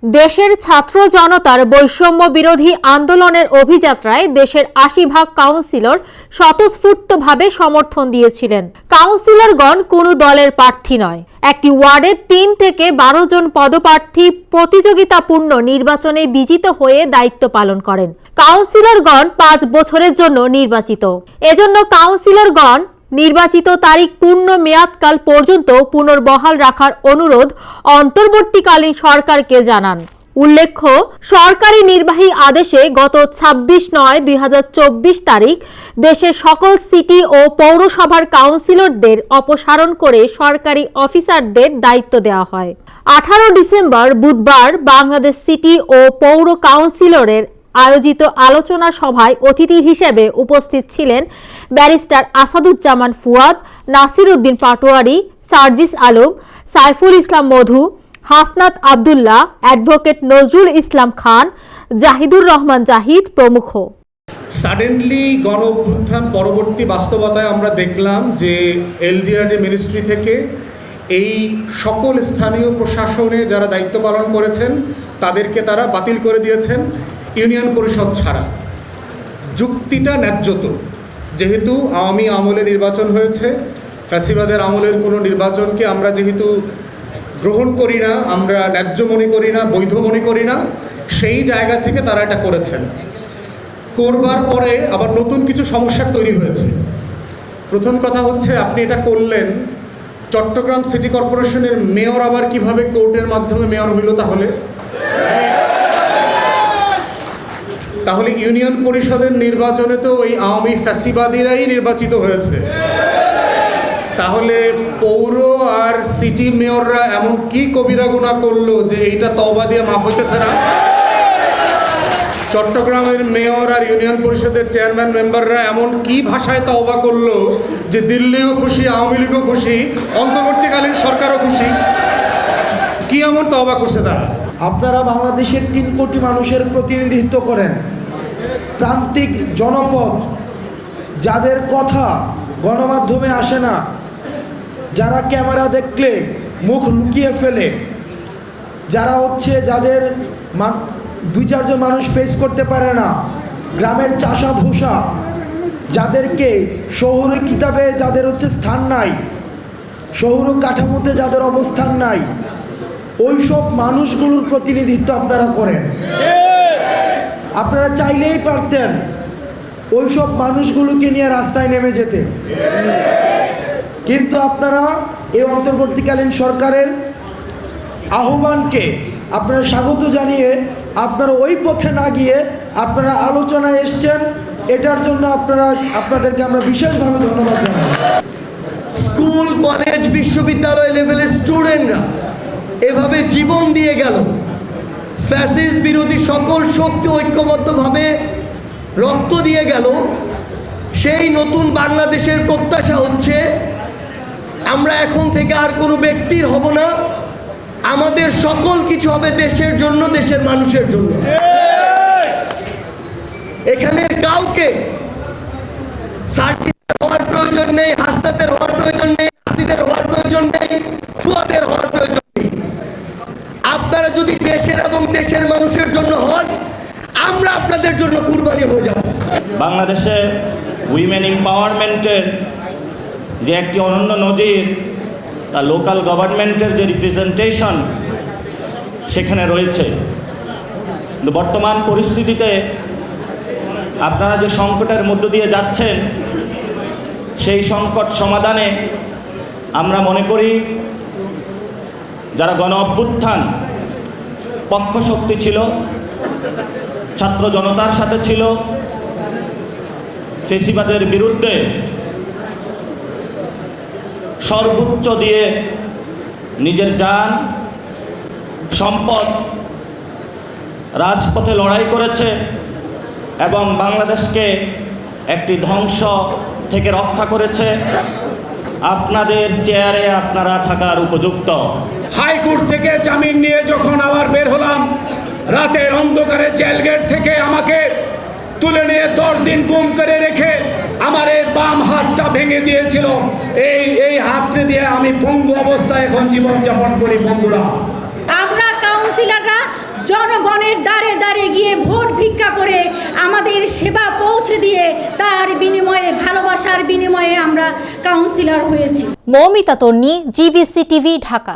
দেশের ছাত্র জনতার বৈষম্য বিরোধী আন্দোলনের অভিযাত্রায় দেশের ৮০ ভাগ কাউন্সিলর স্বতঃস্ফূর্তভাবে সমর্থন দিয়েছিলেন। কাউন্সিলরগণ কোনো দলের প্রার্থী নয়। একটি ওয়ার্ডে ৩ থেকে ১২ জন পদপ্রার্থী প্রতিযোগিতাপূর্ণ নির্বাচনে বিজিত হয়ে দায়িত্ব পালন করেন। কাউন্সিলরগণ ৫ বছরের জন্য নির্বাচিত। এজন্য কাউন্সিলরগণ নির্বাচিত তারিখ পূর্ণ মেয়াদকাল পর্যন্ত পুনর্বহাল রাখার অনুরোধ অন্তর্বর্তীকালীন সরকারকে জানান। উল্লেখ্য, সরকারি নির্বাহী আদেশে গত ২৬/৯/২০২৪ তারিখ দেশের সকল সিটি ও পৌরসভার কাউন্সিলরদের অপসারণ করে সরকারি অফিসারদের দায়িত্ব দেওয়া হয়। ১৮ ডিসেম্বর বুধবার বাংলাদেশ সিটি ও পৌর কাউন্সিলরের আয়োজিত আলোচনা সভায় অতিথি হিসেবে উপস্থিত ছিলেন ব্যারিস্টার আসাদুজ্জামান ফুয়াদ, নাসির উদ্দিন পাটোয়ারি, সার্জিস আলম, সাইফুল ইসলাম মধু, হাসনাত আব্দুল্লাহ, অ্যাডভোকেট নজরুল ইসলাম খান, জাহিদুর রহমান জাহিদ প্রমুখ। সাডেনলি গণ অভ্যুত্থান পরবর্তী বাস্তবতায় আমরা দেখলাম যে এলজিআরডি মিনিস্ট্রি থেকে এই সকল স্থানীয় প্রশাসনে যারা দায়িত্ব পালন করেছেন তাদেরকে তারা বাতিল করে দিয়েছেন ইউনিয়ন পরিষদ ছাড়া। যুক্তিটা ন্যায্যত, যেহেতু আওয়ামী আমলে নির্বাচন হয়েছে, ফ্যাসিবাদের আমলের কোনো নির্বাচনকে আমরা যেহেতু গ্রহণ করি না, আমরা ন্যায্য মনে করি না, বৈধ মনে করি না, সেই জায়গা থেকে তারা এটা করেছেন। করবার পরে আবার নতুন কিছু সমস্যা তৈরি হয়েছে। প্রথম কথা হচ্ছে, আপনি এটা করলেন, চট্টগ্রাম সিটি কর্পোরেশনের মেয়র আবার কিভাবে কোর্টের মাধ্যমে মেয়র হইল? তাহলে ইউনিয়ন পরিষদের নির্বাচনে তো ওই আওয়ামী ফ্যাসিবাদীরাই নির্বাচিত হয়েছে। তাহলে পৌর আর সিটি মেয়ররা এমন কি কবিরা গুনাহ করলো যে এইটা তওবা দিয়ে মাফ হইতেছে না? চট্টগ্রামের মেয়র আর ইউনিয়ন পরিষদের চেয়ারম্যান মেম্বাররা এমন কি ভাষায় তওবা করলো যে দিল্লিও খুশি, আওয়ামী লীগও খুশি, অন্তর্বর্তীকালীন সরকারও খুশি? কি এমন তওবা করছে তারা? আপনারা বাংলাদেশের ৩ কোটি মানুষের প্রতিনিধিত্ব করেন, প্রান্তিক জনপদ, যাদের কথা গণমাধ্যমে আসে না, যারা ক্যামেরা দেখলে মুখ লুকিয়ে ফেলে, যারা যাদের ২-৪ জন মানুষ ফেস করতে পারে না, গ্রামের চাষা ভূষা, যাদেরকে শহুরে কিতাবে যাদের স্থান নাই, শহুর কাঠামোতে যাদের অবস্থান নাই, ওই সব মানুষগুলোর প্রতিনিধিত্ব আপনারা করেন। আপনারা চাইলেই পারতেন ওই সব মানুষগুলোকে নিয়ে রাস্তায় নেমে যেতে, কিন্তু আপনারা এই অন্তর্বর্তীকালীন সরকারের আহ্বানকে আপনারা স্বাগত জানিয়ে আপনারা ওই পথে না গিয়ে আপনারা আলোচনায় এসছেন। এটার জন্য আপনাদেরকে আমরা বিশেষভাবে ধন্যবাদ জানাই। স্কুল, কলেজ, বিশ্ববিদ্যালয় লেভেলের স্টুডেন্টরা এভাবে জীবন দিয়ে গেল, ফ্যাসিস্ট বিরোধী সকল শক্তি ঐক্যবদ্ধভাবে রক্ত দিয়ে গেল। সেই নতুন বাংলাদেশের প্রত্যাশা হচ্ছে আমরা এখন থেকে আর কোনো ব্যক্তির হব না, আমাদের সকল কিছু হবে দেশের জন্য, দেশের মানুষের জন্য। এখানে কাউকে সার্টিফিকেট হওয়ার প্রয়োজন নেই, হাসনাতের হওয়ার প্রয়োজন নেই, নাসিরের হওয়ার প্রয়োজন নেই, ফুয়াদের হওয়ার প্রয়োজন নেই। আপনারা যদি দেশের এবং দেশের মানুষের জন্য হন, আমরা আপনাদের জন্য কুরবানি হয়ে যাব। বাংলাদেশে উইমেন এম্পাওয়ারমেন্টের যে একটি অনন্য নজির, তা লোকাল গভর্নমেন্টের যে রিপ্রেজেন্টেশন সেখানে রয়েছে। কিন্তু বর্তমান পরিস্থিতিতে আপনারা যে সংকটের মধ্য দিয়ে যাচ্ছেন, সেই সংকট সমাধানে আমরা মনে করি যারা গণ অভ্যুত্থান পক্ষশক্তি ছিল, ছাত্র জনতার সাথে ছিল, ফ্যাসিবাদের বিরুদ্ধে সর্বোচ্চ দিয়ে নিজের জান সম্পদ রাজপথে লড়াই করেছে এবং বাংলাদেশকে একটি ধ্বংস থেকে রক্ষা করেছে, আপনাদের চেয়ারে আপনারা থাকার উপযুক্ত। হাইকোর্ট থেকে জামিন নিয়ে যখন আবার বের হলাম, রাতের অন্ধকারে জেল গেট থেকে আমাকে তুলে নিয়ে 10 দিন গুম করে রেখে আমার এই বাম হাতটা ভেঙে দিয়েছিল। এই হাতটা দিয়ে আমি পঙ্গু অবস্থায় এখন জীবনযাপন করি। বন্ধুরা, আমরা কাউন্সিলররা জনগণের দ্বারে দ্বারে গিয়ে ভোট ভিক্ষা করে আমাদের সেবা পৌঁছে দিয়ে তার বিনিময়ে, ভালোবাসার বিনিময়ে আমরা কাউন্সিলর হয়েছি। মৌমিতা তন্নি, GVC টিভি, ঢাকা।